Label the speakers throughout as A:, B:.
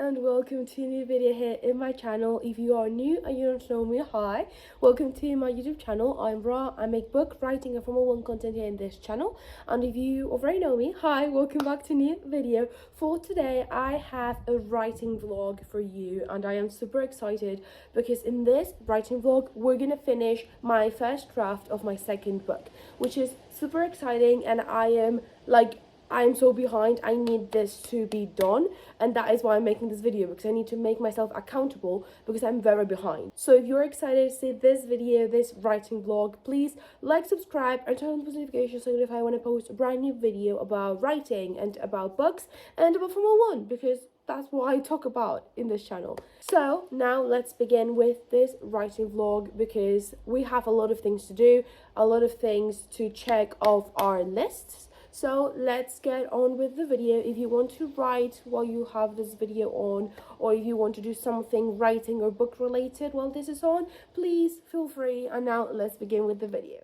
A: and welcome to a new video here in my channel. If you are new and you don't know me, hi, welcome to my YouTube channel. I'm Ra. I make book writing and Formula 1 content here in this channel, and if you already know me, hi, welcome back to a new video. For today I have a writing vlog for you, and I am super excited because in this writing vlog we're gonna finish my first draft of my second book, which is super exciting, and I'm so behind. I need this to be done, and that is why I'm making this video, because I need to make myself accountable because I'm very behind. So if you're excited to see this video, this writing vlog, please like, subscribe and turn on the notifications so if I want to post a brand new video about writing and about books and about Formula 1, because that's what I talk about in this channel. So now let's begin with this writing vlog, because we have a lot of things to do, a lot of things to check off our lists. So let's get on with the video. If you want to write while you have this video on, or if you want to do something writing or book related while this is on, please feel free. And now let's begin with the video.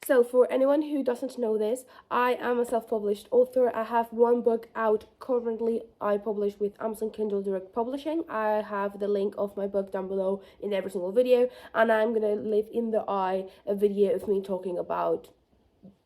A: So for anyone who doesn't know this, I am a self-published author. I have one book out currently. I publish with Amazon Kindle Direct Publishing. I have the link of my book down below in every single video, and I'm gonna leave in the eye a video of me talking about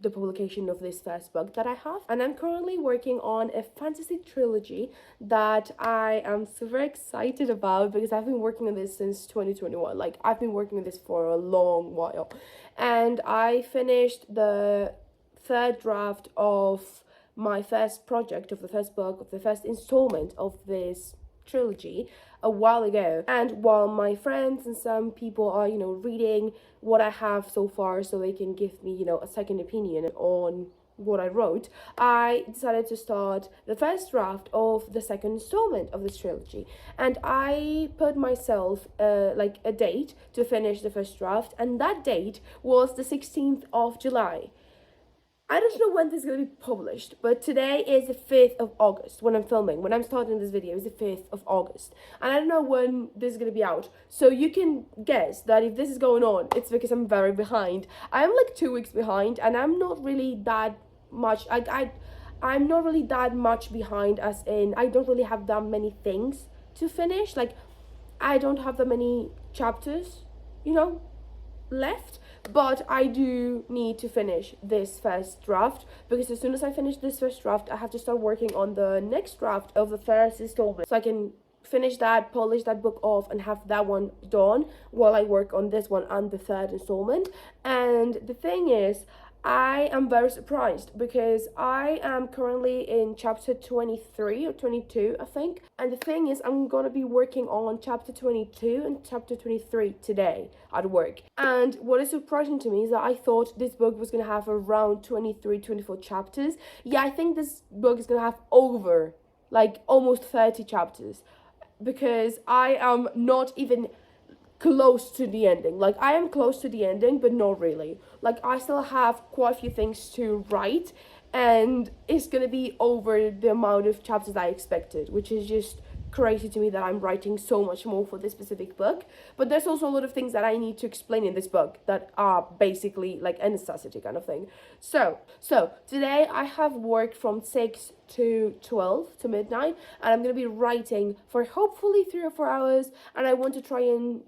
A: the publication of this first book that I have. And I'm currently working on a fantasy trilogy that I am super excited about, because I've been working on this since 2021. Like, I've been working on this for a long while, and I finished the third draft of my first project, of the first book, of the first installment of this trilogy a while ago. And while my friends and some people are reading what I have so far so they can give me a second opinion on what I wrote, I decided to start the first draft of the second installment of this trilogy, and I put myself a date to finish the first draft, and that date was the 16th of July. I don't know when this is going to be published, but today is the 5th of August when I'm filming. When I'm starting this video, it's the 5th of August. And I don't know when this is going to be out. So you can guess that if this is going on, it's because I'm very behind. I'm like 2 weeks behind, and I'm not really that much. I'm not really that much behind, as in I don't really have that many things to finish. Like, I don't have that many chapters, left, but I do need to finish this first draft, because as soon as I finish this first draft, I have to start working on the next draft of the first installment, so I can finish that, polish that book off, and have that one done while I work on this one and the third installment. And the thing is, I am very surprised, because I am currently in chapter 23 or 22, I think. And the thing is, I'm gonna be working on chapter 22 and chapter 23 today at work. And what is surprising to me is that I thought this book was gonna have around 23-24 chapters. Yeah, I think this book is gonna have over almost 30 chapters, because I am not even close to the ending. Like, I am close to the ending, but not really. Like, I still have quite a few things to write, and it's gonna be over the amount of chapters I expected, which is just crazy to me that I'm writing so much more for this specific book. But there's also a lot of things that I need to explain in this book that are basically like a necessity kind of thing. So today I have worked from 6 to 12 to midnight, and I'm gonna be writing for hopefully 3 or 4 hours, and I want to try and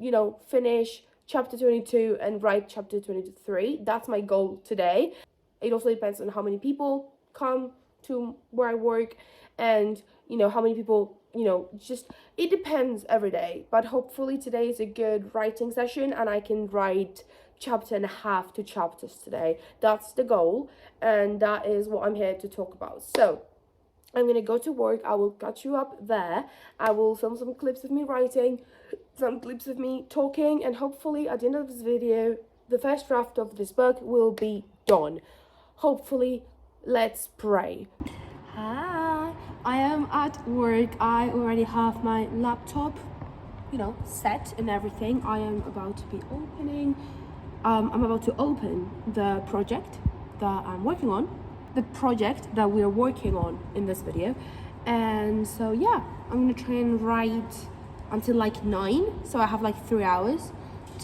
A: finish chapter 22 and write chapter 23. That's my goal today. It also depends on how many people come to where I work, and how many people just, it depends every day. But hopefully today is a good writing session, and I can write chapter and a half, 2 chapters today. That's the goal, and that is what I'm here to talk about. So I'm gonna go to work. I will catch you up there. I will film some clips of me writing, some clips of me talking, and hopefully at the end of this video, the first draft of this book will be done. Hopefully, let's pray. Hi, I am at work. I already have my laptop, set and everything. I am about to be opening. I'm about to open the project that I'm working on. The project that we're working on in this video, and so yeah, I'm gonna try and write until like 9, so I have like 3 hours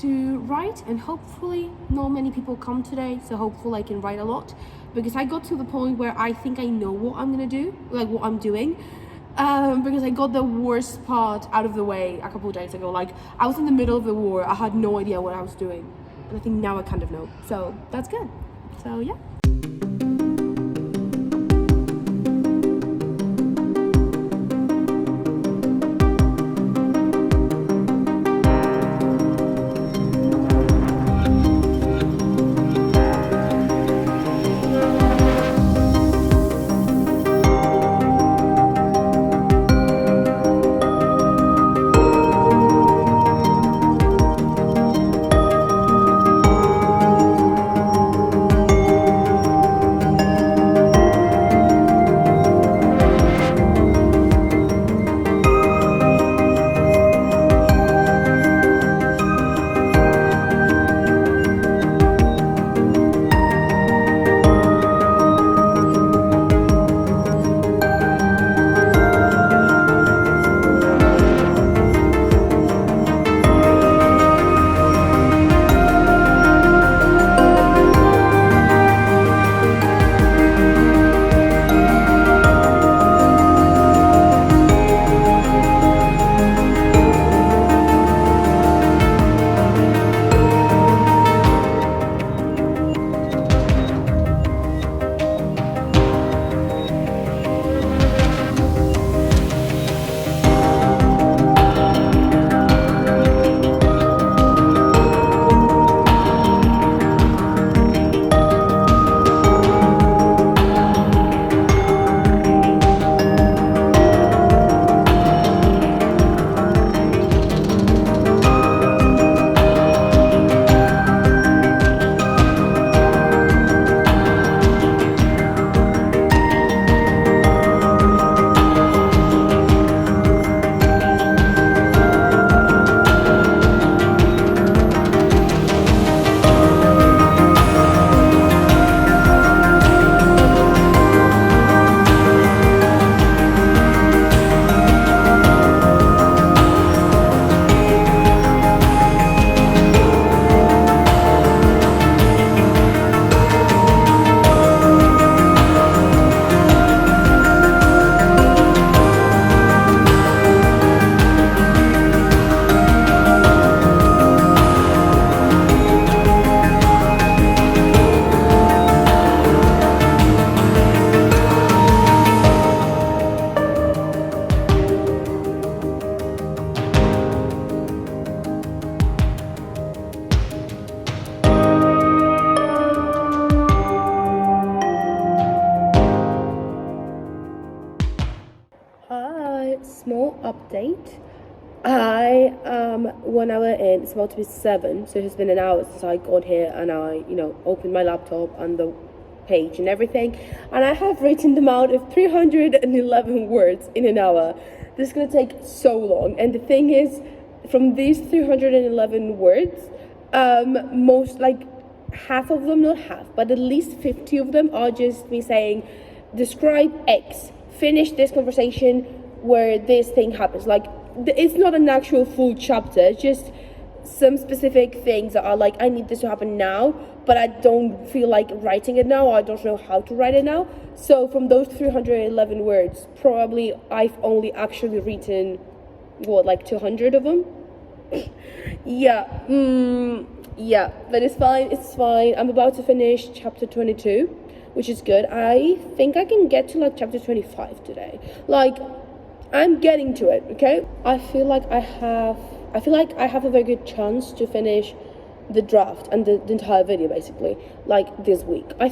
A: to write, and hopefully not many people come today, so hopefully I can write a lot, because I got to the point where I think I know what I'm gonna do, like what I'm doing, because I got the worst part out of the way a couple of days ago. Like, I was in the middle of the war, I had no idea what I was doing, and I think now I kind of know, so that's good. So yeah. Small update. I am 1 hour in. It's about to be 7, so it's been an hour since I got here, and I, opened my laptop and the page and everything, and I have written them out of 311 words in an hour. This is gonna take so long, and the thing is, from these 311 words, most, like, half of them, not half, but at least 50 of them are just me saying, describe X, finish this conversation where this thing happens. Like, it's not an actual full chapter, it's just some specific things that are like, I need this to happen now, but I don't feel like writing it now, or I don't know how to write it now. So from those 311 words, probably I've only actually written, like 200 of them? Yeah, but it's fine. I'm about to finish chapter 22, which is good. I think I can get to like chapter 25 today. Like, I'm getting to it, okay? I feel like I have a very good chance to finish the draft and the entire video, basically, like this week. I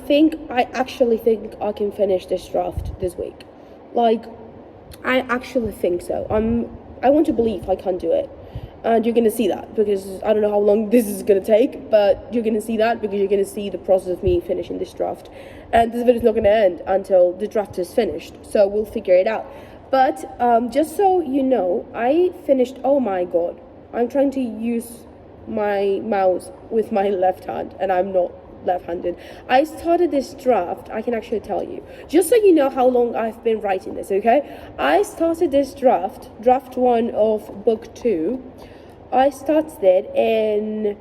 A: actually think I can finish this draft this week. Like, I actually think so. I want to believe I can do it. And you're gonna see that, because I don't know how long this is gonna take, but you're gonna see that because you're gonna see the process of me finishing this draft. And this video is not gonna end until the draft is finished, so we'll figure it out. But just so you know, I finished, oh my god, I'm trying to use my mouse with my left hand, and I'm not left-handed. I started this draft, I can actually tell you, just so you know how long I've been writing this, okay? I started this draft 1 of book 2. I started it in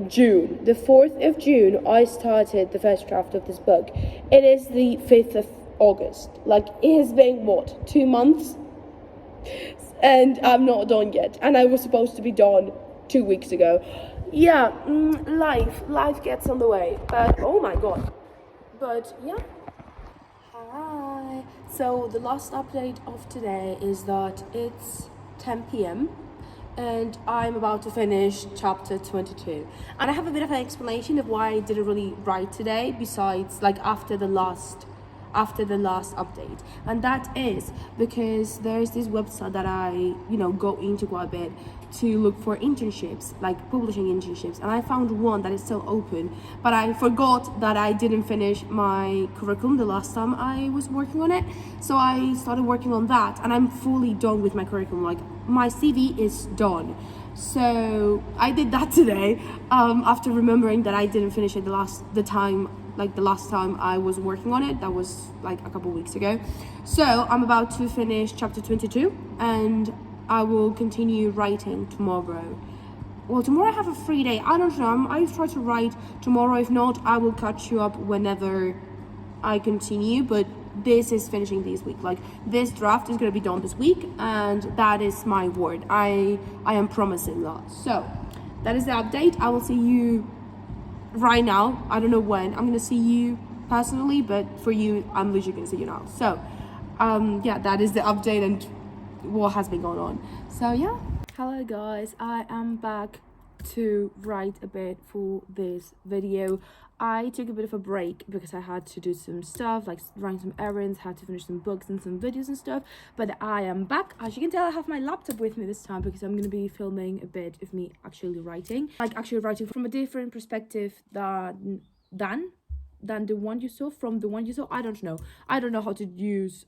A: June. The 4th of June, I started the first draft of this book. It is the 5th of August. Like, it has been, what, 2 months? And I'm not done yet. And I was supposed to be done 2 weeks ago. Yeah, life gets on the way, but oh my god. But yeah. Hi. So the last update of today is that it's 10 p.m. and I'm about to finish chapter 22. And I have a bit of an explanation of why I didn't really write today, besides like after the last update, and that is because there's this website that I go into quite a bit to look for internships, like publishing internships, and I found one that is still open, but I forgot that I didn't finish my curriculum the last time I was working on it, so I started working on that, and I'm fully done with my curriculum. Like, my CV is done. So I did that today, after remembering that I didn't finish it the last time I was working on it. That was like a couple weeks ago. So I'm about to finish chapter 22, and I will continue writing tomorrow. Well, tomorrow I have a free day. I don't know. I'll try to write tomorrow. If not, I will catch you up whenever I continue. But this is finishing this week. Like, this draft is going to be done this week, and that is my word. I am promising that. So that is the update. I will see you right now. I don't know when I'm gonna see you personally, but for you, I'm literally gonna see you now. So yeah, that is the update and what has been going on. So yeah, hello guys, I am back to write a bit for this video. I took a bit of a break because I had to do some stuff, like run some errands, had to finish some books and some videos and stuff, but I am back. As you can tell, I have my laptop with me this time because I'm going to be filming a bit of me actually writing, from a different perspective than the one you saw, I don't know how to use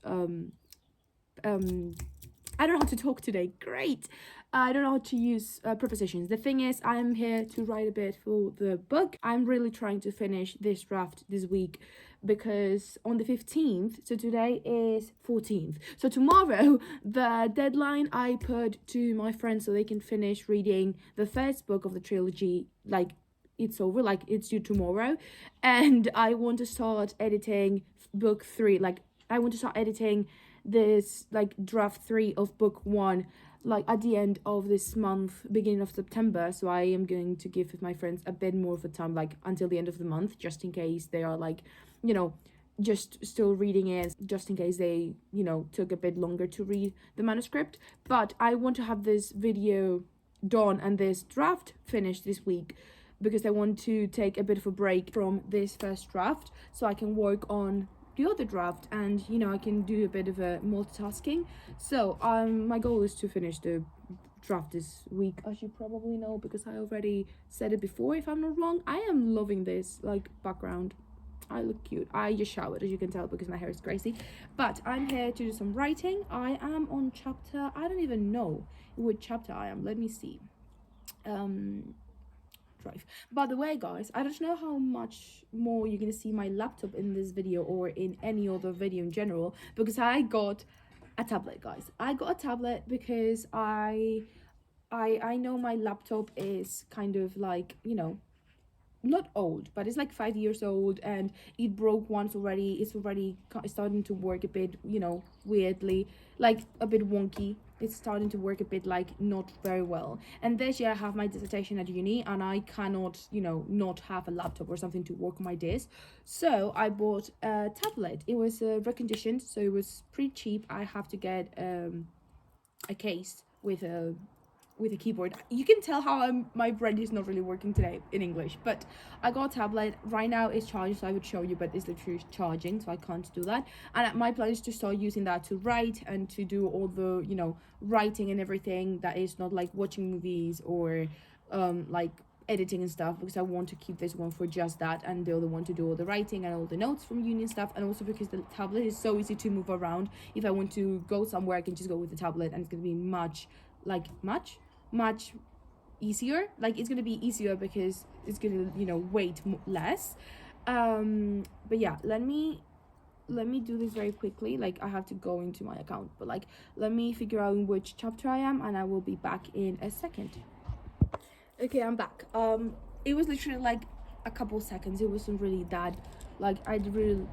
A: I don't know how to talk today. Great. I don't know how to use prepositions. The thing is, I'm here to write a bit for the book. I'm really trying to finish this draft this week because on the 15th, so today is 14th. So tomorrow, the deadline I put to my friends so they can finish reading the first book of the trilogy, like, it's over, like, it's due tomorrow. And I want to start editing book 3, like, I want to start editing this, like, draft 3 of book 1, like, at the end of this month, beginning of September. So I am going to give my friends a bit more of a time, like, until the end of the month, just in case they are, like, just still reading it, just in case they, took a bit longer to read the manuscript. But I want to have this video done and this draft finished this week, because I want to take a bit of a break from this first draft so I can work on the other draft, and I can do a bit of a multitasking. So my goal is to finish the draft this week, as you probably know, because I already said it before, if I'm not wrong. I am loving this, like, background. I look cute. I just showered, as you can tell, because my hair is crazy. But I'm here to do some writing. I am on chapter, I don't even know what chapter I am. Let me see. Drive. By the way, guys, I don't know how much more you're gonna see my laptop in this video or in any other video in general, because I got a tablet, guys. I got a tablet because I know my laptop is kind of like, not old, but it's like 5 years old, and it broke once already. It's already starting to work a bit, weirdly, like a bit wonky. It's starting to work a bit, like, not very well. And this year I have my dissertation at uni, and I cannot, not have a laptop or something to work on my disk. So I bought a tablet. It was reconditioned, so it was pretty cheap. I have to get a case with a
B: with a keyboard. You can tell how my brain is not really working today in English, but I got a tablet. Right now it's charged, so I would show you, but it's literally charging, so I can't do that. And my plan is to start using that to write and to do all the, you know, writing and everything that is not like watching movies or like editing and stuff, because I want to keep this one for just that, and the other one to do all the writing and all the notes from uni and stuff. And also because the tablet is so easy to move around. If I want to go somewhere, I can just go with the tablet, and it's gonna be much easier. Like, it's gonna be easier because it's gonna, you know, weight less. But yeah, let me do this very quickly. Like, I have to go into my account, but like, let me figure out in which chapter I am, and I will be back in a second. Okay, I'm back. It was literally like a couple seconds. It wasn't really that, like, I didn't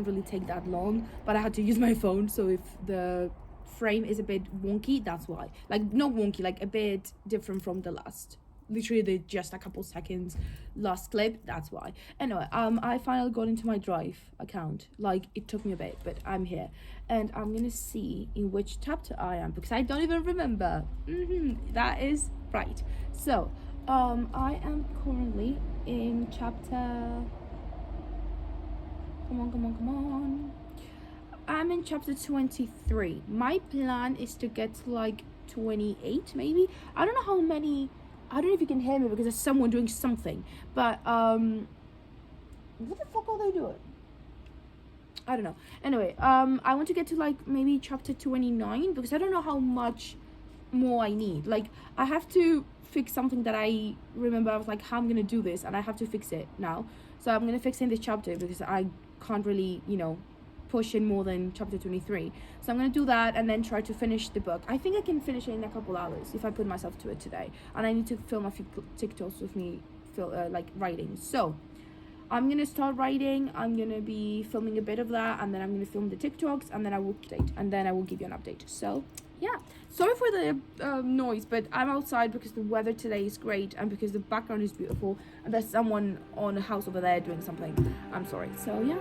B: really take that long, but I had to use my phone, so if the frame is a bit wonky, that's why. Like, not wonky, like a bit different from the last, literally just a couple seconds last clip, that's why. Anyway, I finally got into my Drive account. Like, it took me a bit, but I'm here, and I'm gonna see in which chapter I am, because I don't even remember. That is right. So I am currently in chapter, come on, I'm in chapter 23. My plan is to get to like 28 maybe. I don't know how many. I don't know if you can hear me because there's someone doing something, but what the fuck are they doing? I don't know. Anyway, I want to get to like maybe chapter 29, because I don't know how much more I need. Like, I have to fix something that I remember. I was like, how I'm gonna do this, and I have to fix it now. So I'm gonna fix it in this chapter, because I can't really, you know, push in more than chapter 23. So I'm gonna do that and then try to finish the book. I think I can finish it in a couple hours if I put myself to it today. And I need to film a few TikToks with me like writing. So I'm gonna start writing. I'm gonna be filming a bit of that, and then I'm gonna film the TikToks, and then I will give you an update. So yeah, sorry for the noise, but I'm outside because the weather today is great, and because the background is beautiful, and there's someone on a house over there doing something. I'm sorry. So yeah.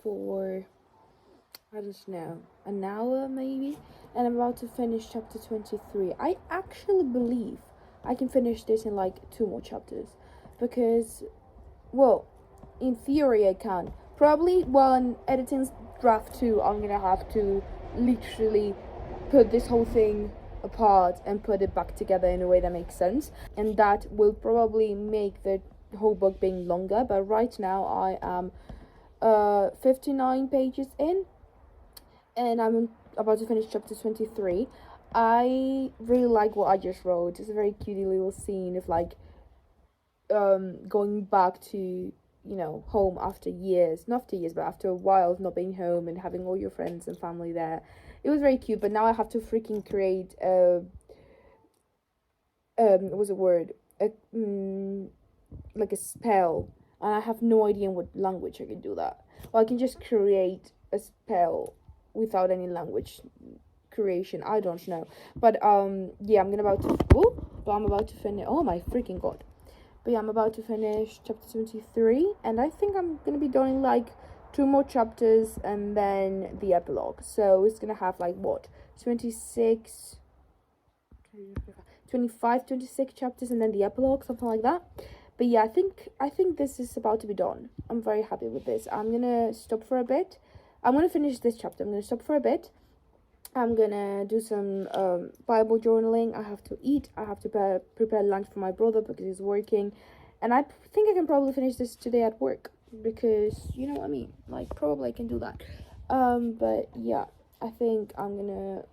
B: For, I don't know, an hour maybe, and I'm about to finish chapter 23. I actually believe I can finish this in like 2 more chapters, because, well, in theory I can. Probably while I'm editing draft 2, I'm gonna have to literally put this whole thing apart and put it back together in a way that makes sense, and that will probably make the whole book being longer. But right now I am 59 pages in, and I'm about to finish chapter 23. I really like what I just wrote. It's a very cutie little scene of like going back to, you know, home after years, not after years, but after a while of not being home and having all your friends and family there. It was very cute, but now I have to freaking create what was a word, like a spell, and I have no idea in what language I can do that. Well, I can just create a spell without any language creation. I don't know, but yeah, I'm about to finish. Oh my freaking god! But yeah, I'm about to finish chapter 73, and I think I'm gonna be doing like 2 more chapters and then the epilogue. So it's gonna have like what, 26, 25, 26 chapters and then the epilogue, something like that. But yeah, I think this is about to be done. I'm very happy with this. I'm gonna stop for a bit. I'm gonna finish this chapter. I'm gonna stop for a bit. I'm gonna do some Bible journaling. I have to eat. I have to prepare lunch for my brother because he's working, and I think I can probably finish this today at work, because you know what I mean. Like, probably I can do that. But yeah, I think I'm gonna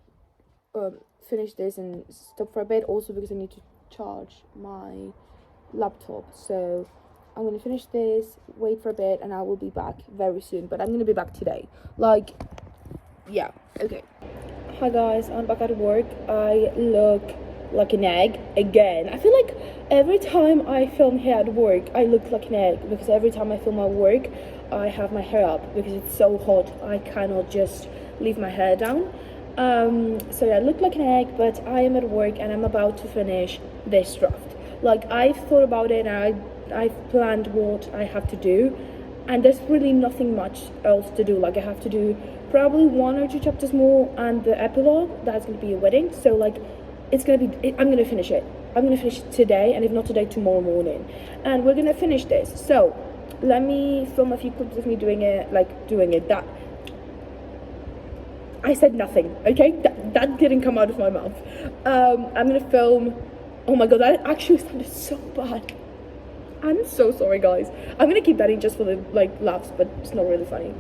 B: finish this and stop for a bit. Also because I need to charge my laptop. So I'm gonna finish this, wait for a bit, and I will be back very soon. But I'm gonna be back today. Like, yeah, okay. Hi guys, I'm back at work. I look like an egg again. I feel like every time I film here at work, I look like an egg, because every time I film at work, I have my hair up because it's so hot. I cannot just leave my hair down. So yeah, I look like an egg, but I am at work and I'm about to finish this draft. Like, I've thought about it and I've planned what I have to do, and there's really nothing much else to do. Like, I have to do probably 1 or 2 chapters more, and the epilogue, that's gonna be a wedding. So like, it's gonna be, I'm gonna finish it. I'm gonna finish it today, and if not today, tomorrow morning, and we're gonna finish this. So let me film a few clips of me doing it. That I said nothing, okay? That didn't come out of my mouth. I'm gonna film. Oh my god, that actually sounded so bad. I'm so sorry, guys. I'm gonna keep that in just for the laughs, but it's not really funny.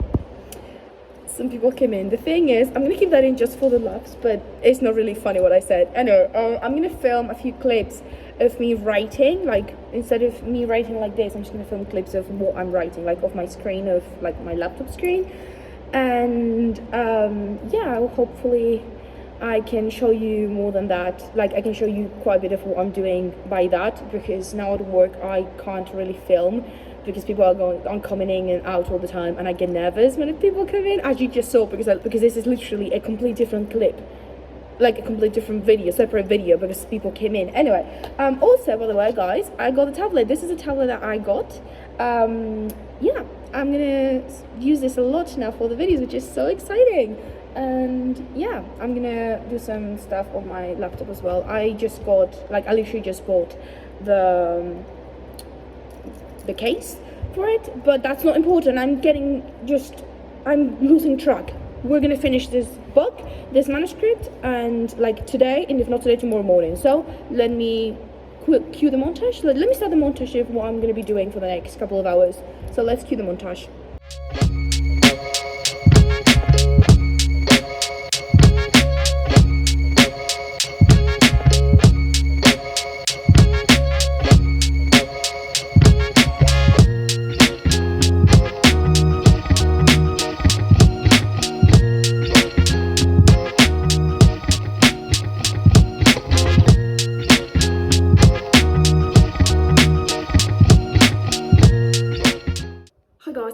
B: Some people came in. The thing is, I'm gonna keep that in just for the laughs, but it's not really funny what I said. Anyway, I'm gonna film a few clips of me writing. Like, instead of me writing like this, I'm just gonna film clips of what I'm writing, like off my screen, of like my laptop screen. And yeah, hopefully I can show you more than that. Like, I can show you quite a bit of what I'm doing by that, because now at work I can't really film because people are coming in and out all the time, and I get nervous when people come in, as you just saw, because this is literally a complete different clip, like a complete different video, separate video, because people came in. Anyway, also, by the way, guys, I got a tablet. This is a tablet that I got. Yeah, I'm gonna use this a lot now for the videos, which is so exciting. And yeah, I'm gonna do some stuff on my laptop as well. I literally just bought the case for it, but that's not important. I'm losing track. We're gonna finish this book, this manuscript, and like today, and if not today, tomorrow morning. So let me cue the montage. Let me start the montage of what I'm gonna be doing for the next couple of hours. So let's cue the montage.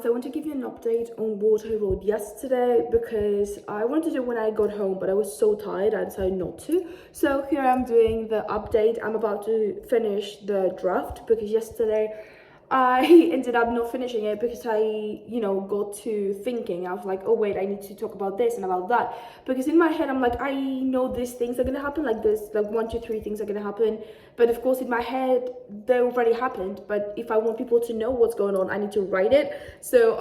B: I want to give you an update on what I wrote yesterday, because I wanted to do it when I got home, but I was so tired I decided not to. So here I'm doing the update. I'm about to finish the draft, because yesterday I ended up not finishing it because I, got to thinking. I was like, oh wait, I need to talk about this and about that, because in my head I'm like, I know these things are gonna happen, like this, like 1, 2, 3 things are gonna happen, but of course in my head they already happened. But if I want people to know what's going on, I need to write it. So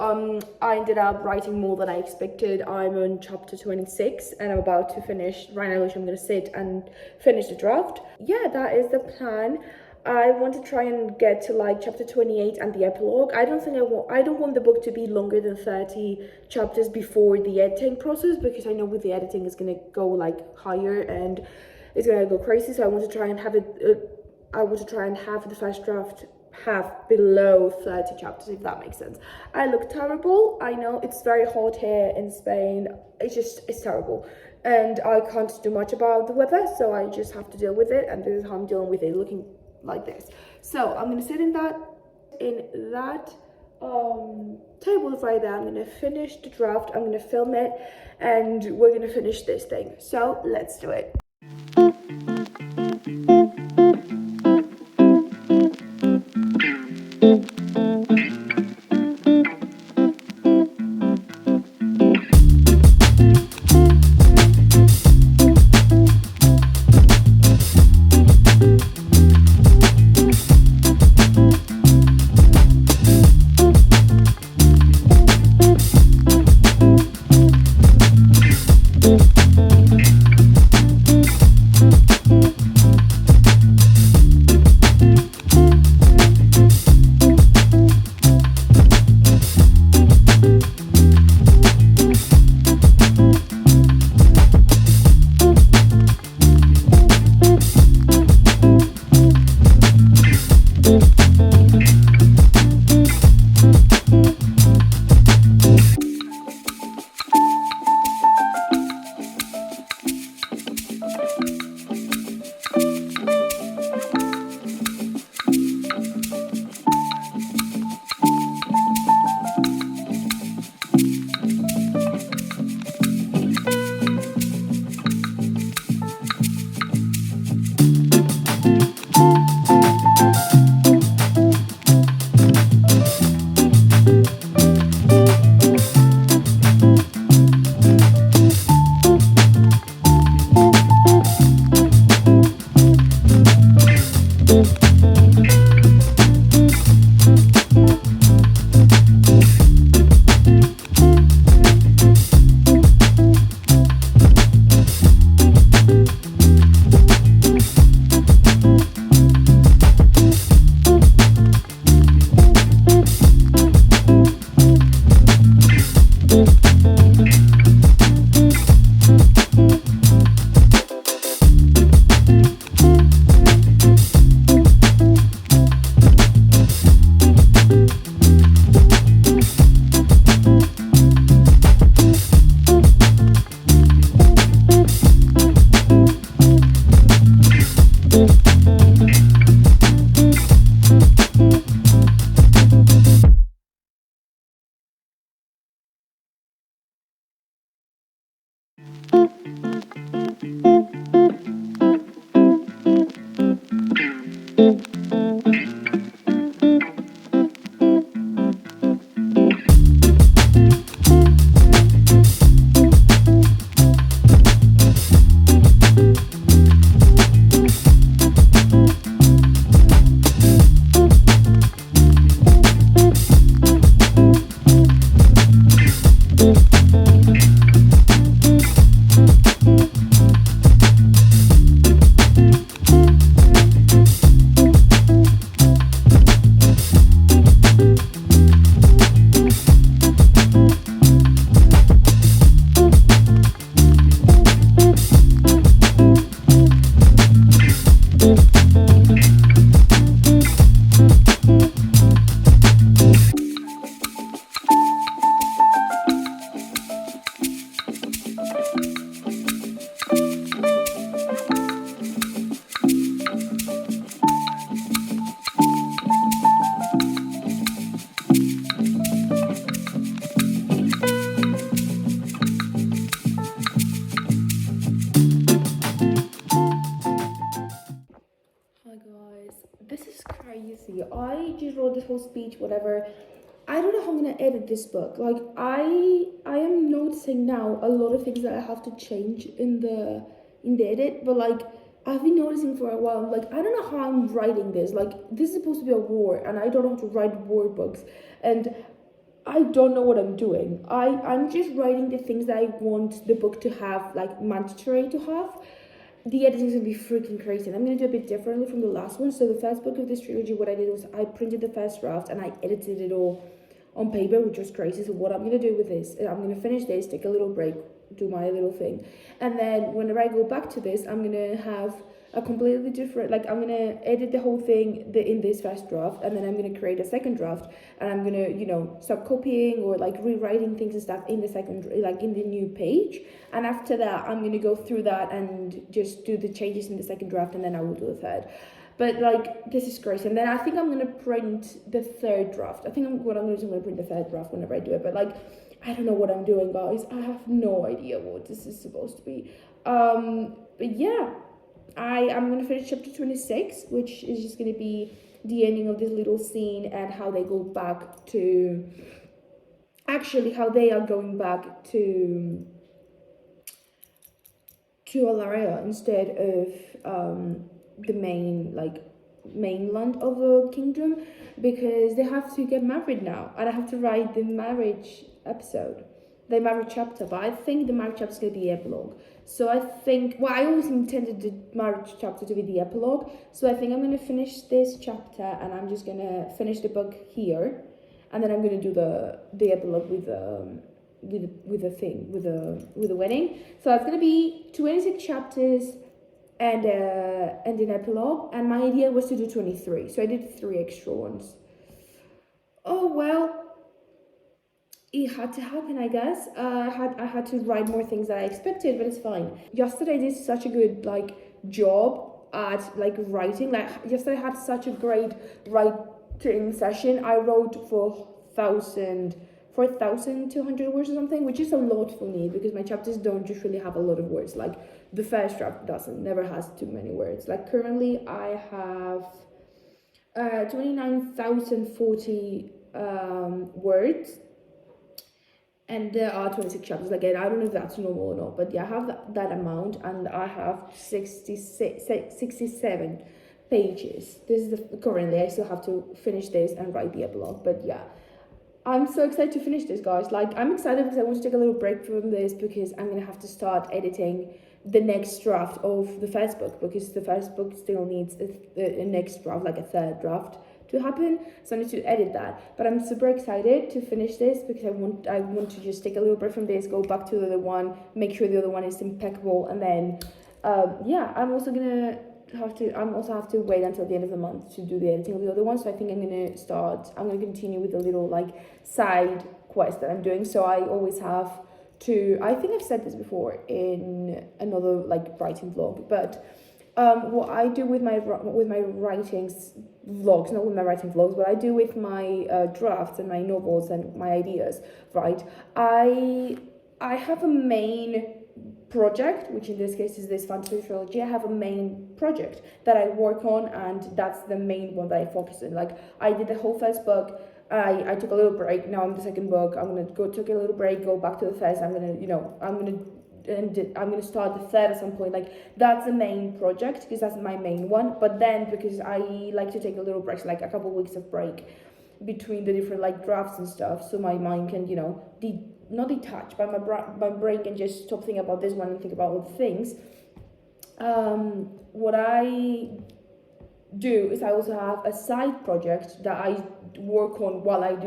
B: I ended up writing more than I expected. I'm on chapter 26 and I'm about to finish. Right now I'm gonna sit and finish the draft. Yeah, that is the plan. I want to try and get to like chapter 28 and the epilogue. I don't want the book to be longer than 30 chapters before the editing process, because I know with the editing it's gonna go like higher and it's gonna go crazy. So I want to try and have the first draft have below 30 chapters, if that makes sense. I look terrible. I know it's very hot here in Spain. It's terrible. And I can't do much about the weather, so I just have to deal with it, and this is how I'm dealing with it, looking like this. So I'm gonna sit in that
A: tables right there. I'm gonna finish the draft, I'm gonna film it, and we're gonna finish this thing. So let's do it. I just wrote this whole speech, whatever. I don't know how I'm gonna edit this book. Like I am noticing now a lot of things that I have to change in the edit, but like I've been noticing for a while. I'm like, I don't know how I'm writing this. Like this is supposed to be a war, and I don't know how to write war books, and I don't know what I'm doing. I'm just writing the things that I want the book to have, like mandatory to have. The editing is gonna be freaking crazy, and I'm gonna do a bit differently from the last one. So the first book of this trilogy, what I did was I printed the first draft and I edited it all on paper, which was crazy. So what I'm gonna do with this, I'm gonna finish this, take a little break, do my little thing, and then whenever I go back to this, I'm gonna have a completely different, like I'm gonna edit the whole thing in this first draft, and then I'm gonna create a second draft, and I'm gonna, you know, start copying or like rewriting things and stuff in the second, like in the new page. And after that, I'm gonna go through that and just do the changes in the second draft, and then I will do the third.
B: But like, this is crazy. And then I think I'm gonna print the third draft. I think what I'm gonna do is I'm gonna print the third draft whenever I do it. But like, I don't know what I'm doing, guys. I have no idea what this is supposed to be. But yeah, I'm gonna finish chapter 26, which is just gonna be the ending of this little scene and how they go back to, actually how they are going back to Alaria instead of the mainland of the kingdom, because they have to get married now, and I have to write the marriage episode, the marriage chapter. But I think the marriage chapter is going to be the epilogue. So I think, well, I always intended the marriage chapter to be the epilogue. So I think I'm going to finish this chapter, and I'm just going to finish the book here, and then I'm going to do the epilogue with the wedding. So it's going to be 26 chapters and an epilogue, and my idea was to do 23, so I did 3 extra ones. Oh well, it had to happen, I guess. I had to write more things than I expected, but it's fine. Yesterday I did such a good job at writing. Yesterday I had such a great writing session. I wrote 4,200 words or something, which is a lot for me because my chapters don't usually have a lot of words. Like the first draft never has too many words. Like currently I have 29,040 words, and there are 26 chapters. Again, I don't know if that's normal or not, but yeah, I have that amount, and I have 67 pages. This is currently I still have to finish this and write the epilogue, but yeah. I'm so excited to finish this, guys. I'm excited because I want to take a little break from this because I'm going to have to start editing the next draft of the first book, because the first book still needs a next draft, a third draft to happen. So I need to edit that. But I'm super excited to finish this because I want to just take a little break from this, go back to the other one, make sure the other one is impeccable, and then I'm also have to wait until the end of the month to do the editing of the other one. So I think I'm gonna continue with the little side quest that I'm doing. So I always have to, I think I've said this before in another writing vlog, but what I do with my writings vlogs, not with my writing vlogs, what I do with my drafts and my novels and my ideas, right? I have a main project, which in this case is this fantasy trilogy. I have a main project that I work on, and that's the main one that I focus on. I did the whole first book, I took a little break, now I'm the second book, I'm gonna take a little break, go back to the first, I'm gonna start the third at some point. That's the main project because that's my main one. But then because I like to take a little break, a couple of weeks of break between the different drafts and stuff, so my mind can not detach, but my brain can just stop thinking about this one and think about other things. What I do is I also have a side project that I work on while I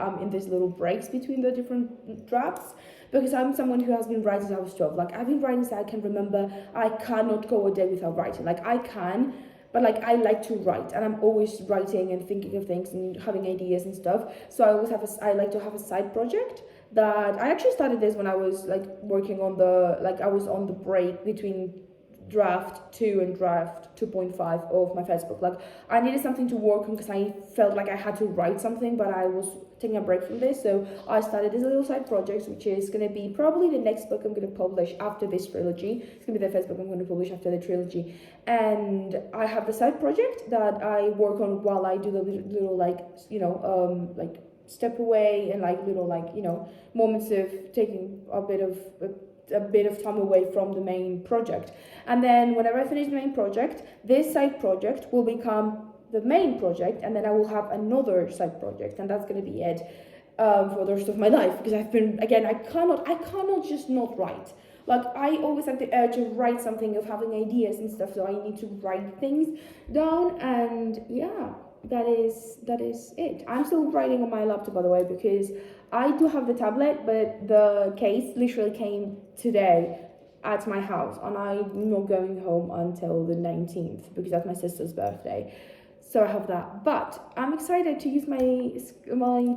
B: am in these little breaks between the different drafts, because I'm someone who has been writing since I was 12. I've been writing since I can remember. I cannot go a day without writing. I can, but I like to write, and I'm always writing and thinking of things and having ideas and stuff. So I like to have a side project that I actually started this when I was working on I was on the break between draft 2 and draft 2.5 of my first book. I needed something to work on because I felt like I had to write something, but I was taking a break from this. So I started this little side project, which is going to be probably the next book I'm going to publish after this trilogy. It's going to be the first book I'm going to publish after the trilogy. And I have the side project that I work on while I do the little step away and little moments of taking a bit of time away from the main project. And then whenever I finish the main project, this side project will become the main project, and then I will have another side project, and that's going to be it for the rest of my life, because I cannot just not write. I always have the urge to write something, of having ideas and stuff, so I need to write things down. And yeah, that is it. I'm still writing on my laptop, by the way, because I do have the tablet, but the case literally came today at my house, and I'm not going home until the 19th because that's my sister's birthday. So I have that, but I'm excited to use my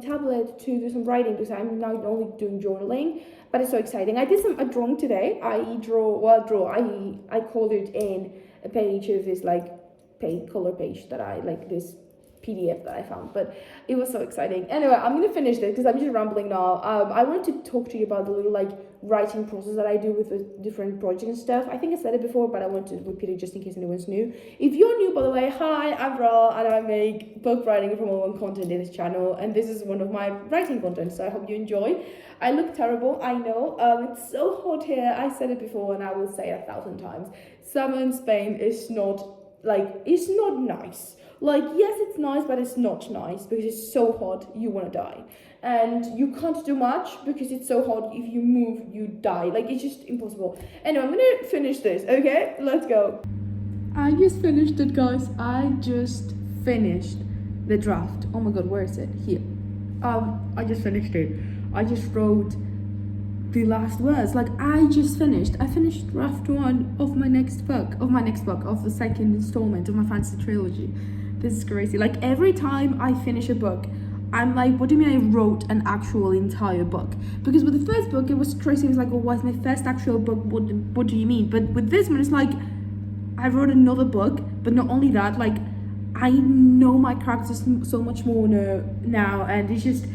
B: tablet to do some writing because I'm now only doing journaling, but it's so exciting. I did a drawing today. I colored in a page of this
A: color page that I like, this PDF that I found, but it was so exciting. Anyway, I'm gonna finish this because I'm just rambling now. I wanted to talk to you about the little like writing process that I do with the different projects and stuff. I think I said it before, but I want to repeat it just in case anyone's new. If you're new, by the way, hi, I'm Ra, and I make book writing and promotion content in this channel, and this is one of my writing content, so I hope you enjoy. I look terrible, I know. It's so hot here. I said it before, and I will say it 1,000 times. Summer in Spain is not it's not nice. Like, yes, it's nice, but it's not nice because it's so hot, you want to die. And you can't do much because it's so hot. If you move, you die. Like, it's just impossible. Anyway, I'm going to finish this, okay? Let's go. I just finished it, guys. I just finished the draft. Oh my god, where is it? Here. I just finished it. I just wrote the last words. Like, I finished draft 1 of my next book, of the second installment of my fantasy trilogy. This is crazy. Like, every time I finish a book, I'm like, what do you mean I wrote an actual entire book? Because with the first book, it was crazy. It was like, oh, what's my first actual book? What do you mean? But with this one, it's like, I wrote another book, but not only that, like, I know my characters so much more now, and it's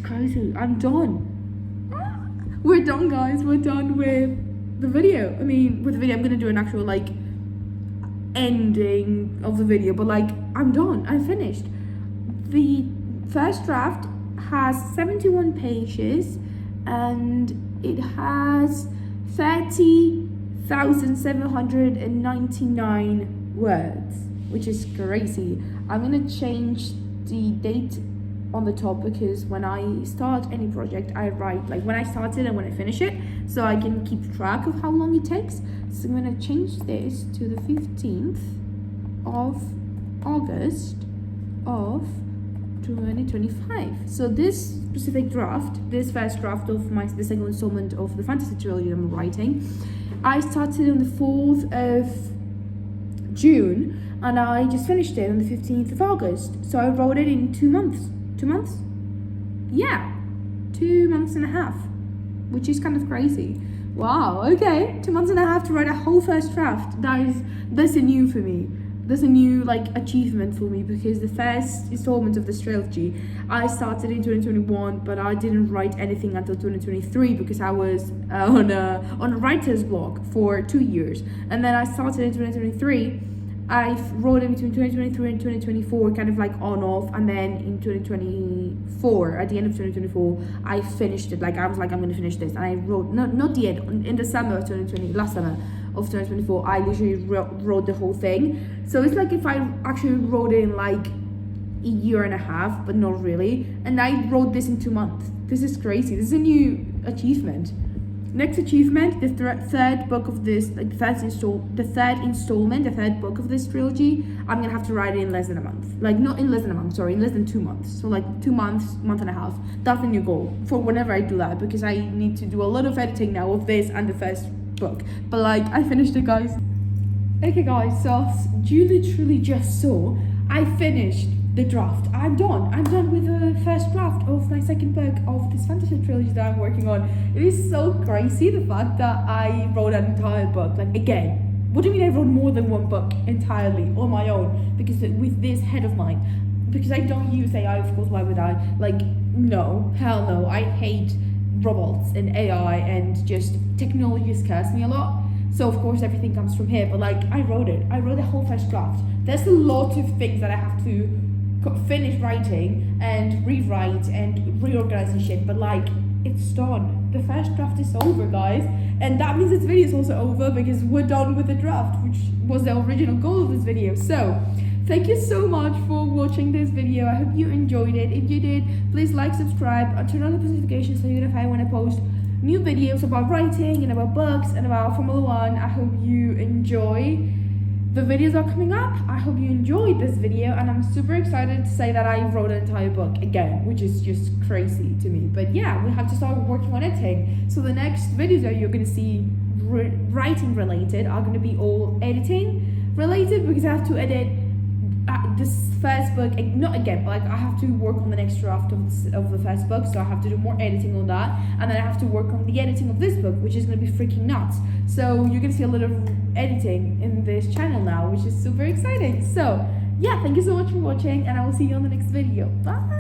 A: crazy. I'm done. We're done, guys. We're done with the video. I mean, with the video, I'm gonna do an actual, like, ending of the video, but like, I'm done. I finished. The first draft has 71 pages and it has 30,799 words, which is crazy. I'm gonna change the date on the top because when I start any project, I write like when I start it and when I finish it, so I can keep track of how long it takes. So I'm gonna change this to the 15th of August of 2025. So this specific draft, this first draft of the second installment of the fantasy trilogy I'm writing, I started on the 4th of June and I just finished it on the 15th of August. So I wrote it in 2 months. 2 months? Yeah, 2 months and a half, which is kind of crazy. Wow, okay, 2 months and a half to write a whole first draft. That's a new for me. That's a new like achievement for me because the first installment of this trilogy I started in 2021, but I didn't write anything until 2023 because I was on a writer's block for 2 years, and then I started in 2023. I wrote it between 2023 and 2024, kind of like on off, and then in 2024, at the end of 2024, I finished it. Like, I was like, I'm gonna finish this, and I wrote not the end, in the summer of 2020, last summer of 2024, I literally wrote the whole thing. So it's like if I actually wrote it in like a year and a half, but not really, and I wrote this in 2 months. This is crazy. This is a new achievement. Next achievement, the third book of this, like the third installment, the third book of this trilogy, I'm gonna have to write it in less than a month. Like, not in less than a month, sorry, in less than 2 months. So like 2 months, month and a half. That's the new goal for whenever I do that, because I need to do a lot of editing now of this and the first book. But like, I finished it, guys. Okay, guys, so you literally just saw, I finished the draft. I'm done with the first draft of my second book of this fantasy trilogy that I'm working on. It is so crazy, the fact that I wrote an entire book. Like, again, what do you mean I wrote more than one book entirely on my own? Because with this head of mine, because I don't use AI, of course, why would I? Like, no, hell no. I hate robots and AI, and just technology scares me a lot. So of course everything comes from here, but like, I wrote the whole first draft. There's a lot of things that I have to finish writing and rewrite and reorganize and shit, but like, it's done. The first draft is over, guys, and that means this video is also over because we're done with the draft, which was the original goal of this video. So thank you so much for watching this video. I hope you enjoyed it. If you did, please like, subscribe, and turn on the notifications so you notify when I post new videos about writing and about books and about Formula 1. I hope you enjoy the videos are coming up. I hope you enjoyed this video, and I'm super excited to say that I wrote an entire book again, which is just crazy to me. But yeah, we have to start working on editing. So the next videos that you're going to see writing related are going to be all editing related, because I have to edit
B: this first book, not again, but like I have to work on the next draft of the first book, so I have to do more editing on that, and then I have to work on the editing of this book, which is gonna be freaking nuts. So you're gonna see a lot of editing in this channel now, which is super exciting. So yeah, thank you so much for watching, and I will see you on the next video. Bye.